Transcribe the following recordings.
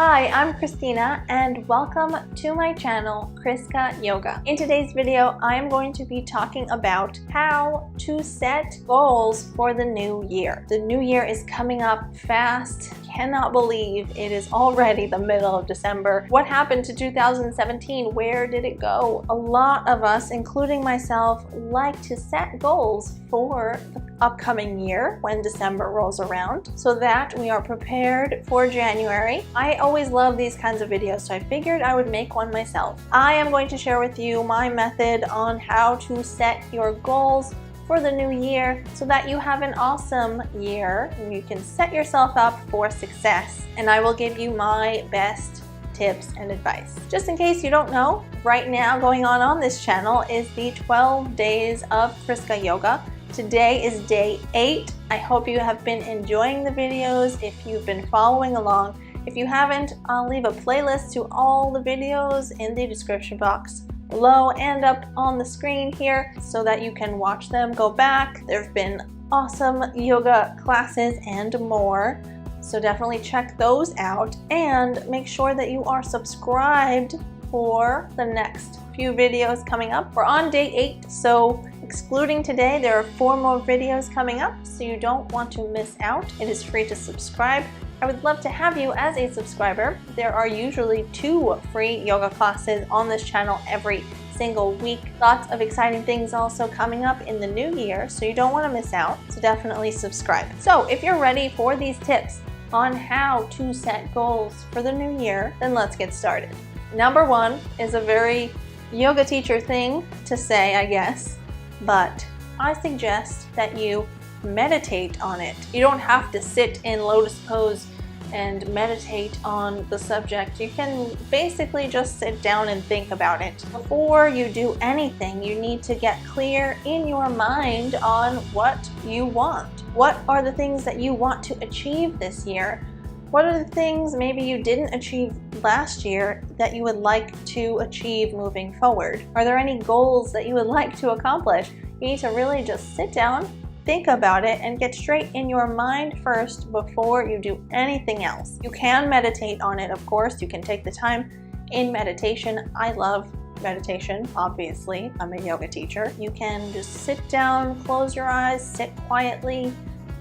Hi, I'm Christina and welcome to my channel, ChriskaYoga. In today's video, I am going to be talking about how to set goals for the new year. The new year is coming up fast. Cannot believe it is already the middle of December. What happened to 2017? Where did it go? A lot of us, including myself, like to set goals for the upcoming year when December rolls around so that we are prepared for January. I always love these kinds of videos, so I figured I would make one myself. I am going to share with you my method on how to set your goals for the new year so that you have an awesome year and you can set yourself up for success. And I will give you my best tips and advice. Just in case you don't know, right now going on this channel is the 12 days of ChriskaYoga. Today is day 8. I hope you have been enjoying the videos if you've been following along. If you haven't, I'll leave a playlist to all the videos in the description box below and up on the screen here so that you can watch them, go back. There have been awesome yoga classes and more, so definitely check those out and make sure that you are subscribed for the next few videos coming up. We're on day 8, so excluding today, there are 4 more videos coming up, so you don't want to miss out. It is free to subscribe. I would love to have you as a subscriber. There are usually 2 free yoga classes on this channel every single week. Lots of exciting things also coming up in the new year, so you don't want to miss out, so definitely subscribe. So if you're ready for these tips on how to set goals for the new year, then let's get started. Number 1 is a very yoga teacher thing to say, I guess, but I suggest that you meditate on it. You don't have to sit in lotus pose and meditate on the subject. You can basically just sit down and think about it. Before you do anything, you need to get clear in your mind on what you want. What are the things that you want to achieve this year? What are the things maybe you didn't achieve last year that you would like to achieve moving forward? Are there any goals that you would like to accomplish? You need to really just sit down, think about it, and get straight in your mind first before you do anything else. You can meditate on it, of course. You can take the time in meditation. I love meditation, obviously. I'm a yoga teacher. You can just sit down, close your eyes, sit quietly,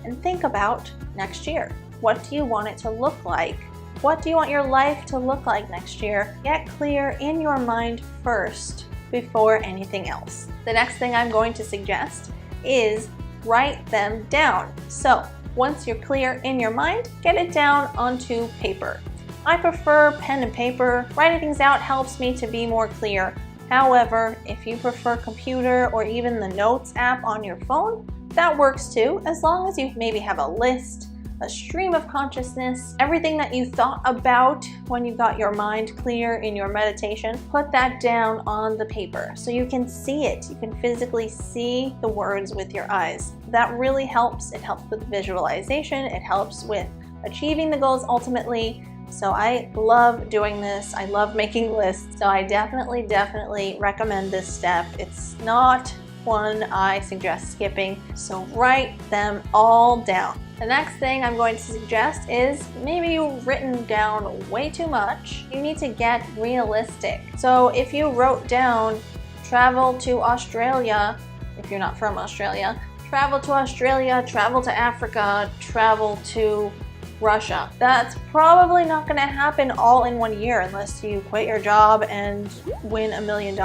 and think about next year. What do you want it to look like? What do you want your life to look like next year? Get clear in your mind first before anything else. The next thing I'm going to suggest is write them down. So once you're clear in your mind, get it down onto paper. I prefer pen and paper. Writing things out helps me to be more clear. However, if you prefer computer or even the notes app on your phone, that works too, as long as you maybe have a list, a stream of consciousness, everything that you thought about when you got your mind clear in your meditation, put that down on the paper so you can see it. You can physically see the words with your eyes. That really helps. It helps with visualization. It helps with achieving the goals ultimately. So I love doing this. I love making lists. So I definitely recommend this step. It's not one I suggest skipping. So write them all down. The next thing I'm going to suggest is maybe you've written down way too much. You need to get realistic. So if you wrote down travel to Australia, if you're not from Australia, travel to Australia, travel to Africa, travel to Russia. That's probably not going to happen all in one year unless you quit your job and win $1 million.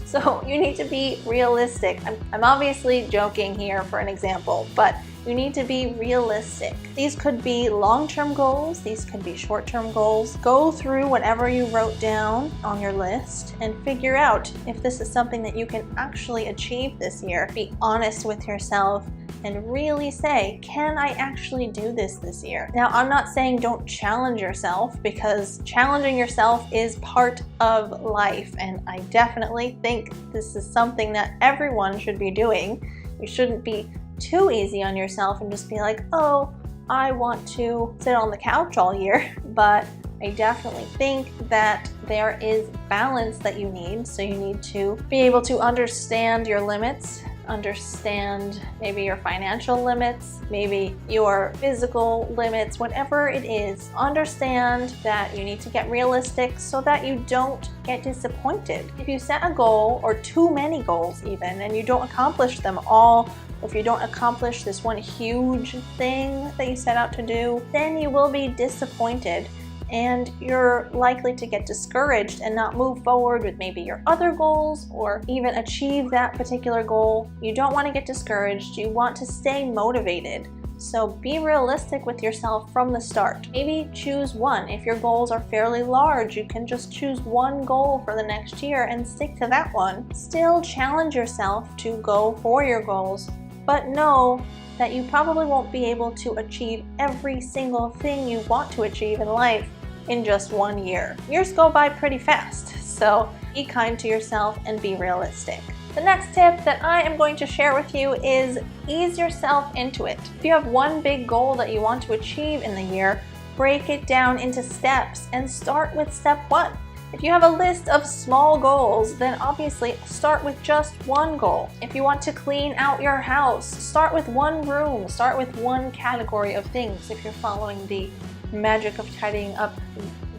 So you need to be realistic. I'm obviously joking here for an example, but you need to be realistic. These could be long-term goals. These could be short-term goals. Go through whatever you wrote down on your list and figure out if this is something that you can actually achieve this year. Be honest with yourself and really say, can I actually do this year? Now, I'm not saying don't challenge yourself, because challenging yourself is part of life, and I definitely think this is something that everyone should be doing. You shouldn't be too easy on yourself and just be like, oh, I want to sit on the couch all year. But I definitely think that there is balance that you need. So you need to be able to understand your limits understand maybe your financial limits, maybe your physical limits, whatever it is. Understand that you need to get realistic so that you don't get disappointed. If you set a goal, or too many goals even, and you don't accomplish them all, or if you don't accomplish this one huge thing that you set out to do, then you will be disappointed. And you're likely to get discouraged and not move forward with maybe your other goals or even achieve that particular goal. You don't want to get discouraged. You want to stay motivated. So be realistic with yourself from the start. Maybe choose one. If your goals are fairly large, you can just choose one goal for the next year and stick to that one. Still challenge yourself to go for your goals, but know that you probably won't be able to achieve every single thing you want to achieve in life in just 1 year. Years go by pretty fast, so be kind to yourself and be realistic. The next tip that I am going to share with you is ease yourself into it. If you have one big goal that you want to achieve in the year, break it down into steps and start with step 1. If you have a list of small goals, then obviously start with just one goal. If you want to clean out your house, start with one room, start with one category of things if you're following the Magic of Tidying Up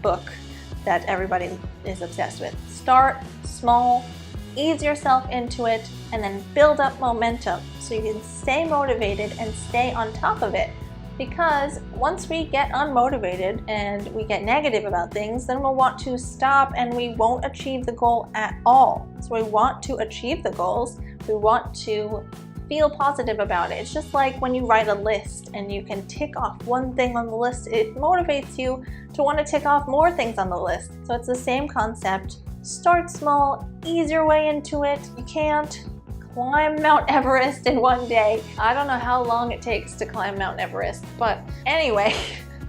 book that everybody is obsessed with. Start small, ease yourself into it, and then build up momentum so you can stay motivated and stay on top of it. Because once we get unmotivated and we get negative about things, then we'll want to stop and we won't achieve the goal at all. So we want to achieve the goals. We want to feel positive about it. It's just like when you write a list and you can tick off one thing on the list, it motivates you to want to tick off more things on the list. So it's the same concept. Start small, ease your way into it. You can't climb Mount Everest in one day. I don't know how long it takes to climb Mount Everest, but anyway,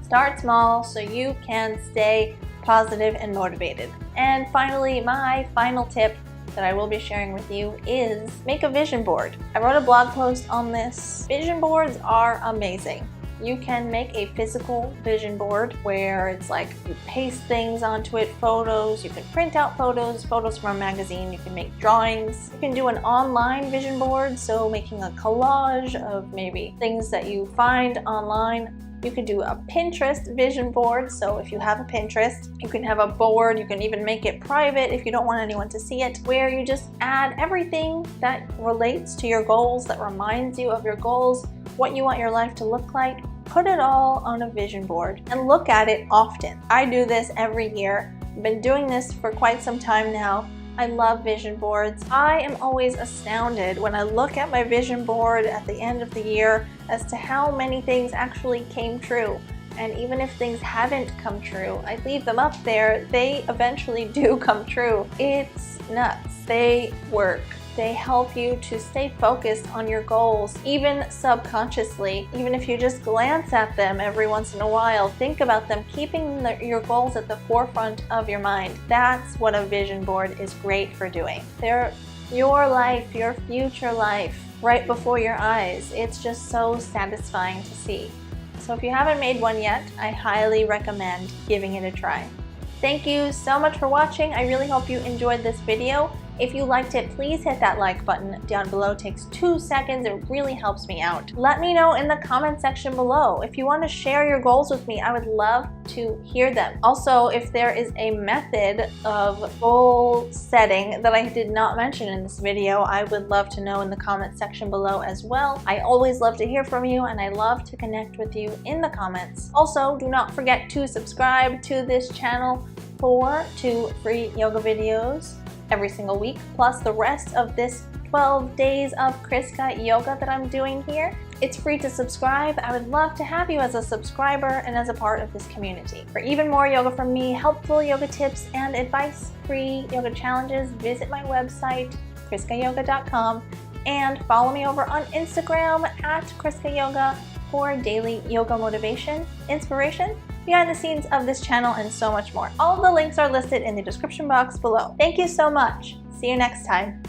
start small so you can stay positive and motivated. And finally, my final tip that I will be sharing with you is make a vision board. I wrote a blog post on this. Vision boards are amazing. You can make a physical vision board where it's like you paste things onto it, photos, you can print out photos from a magazine, you can make drawings. You can do an online vision board, so making a collage of maybe things that you find online. You can do a Pinterest vision board, so if you have a Pinterest, you can have a board, you can even make it private if you don't want anyone to see it, where you just add everything that relates to your goals, that reminds you of your goals, what you want your life to look like. Put it all on a vision board and look at it often. I do this every year. I've been doing this for quite some time now. I love vision boards. I am always astounded when I look at my vision board at the end of the year as to how many things actually came true. And even if things haven't come true, I leave them up there, they eventually do come true. It's nuts. They work. They help you to stay focused on your goals, even subconsciously. Even if you just glance at them every once in a while, think about them, keeping your goals at the forefront of your mind. That's what a vision board is great for doing. They're your life, your future life, right before your eyes. It's just so satisfying to see. So if you haven't made one yet, I highly recommend giving it a try. Thank you so much for watching. I really hope you enjoyed this video. If you liked it, please hit that like button down below. It takes 2 seconds. It really helps me out. Let me know in the comment section below. If you want to share your goals with me, I would love to hear them. Also, if there is a method of goal setting that I did not mention in this video, I would love to know in the comment section below as well. I always love to hear from you, and I love to connect with you in the comments. Also, do not forget to subscribe to this channel for 2 free yoga videos every single week, plus the rest of this 12 days of ChriskaYoga that I'm doing here. It's free to subscribe. I would love to have you as a subscriber and as a part of this community. For even more yoga from me, helpful yoga tips and advice-free yoga challenges, visit my website, ChriskaYoga.com, and follow me over on Instagram at ChriskaYoga for daily yoga motivation, inspiration, behind the scenes of this channel, and so much more. All of the links are listed in the description box below. Thank you so much. See you next time.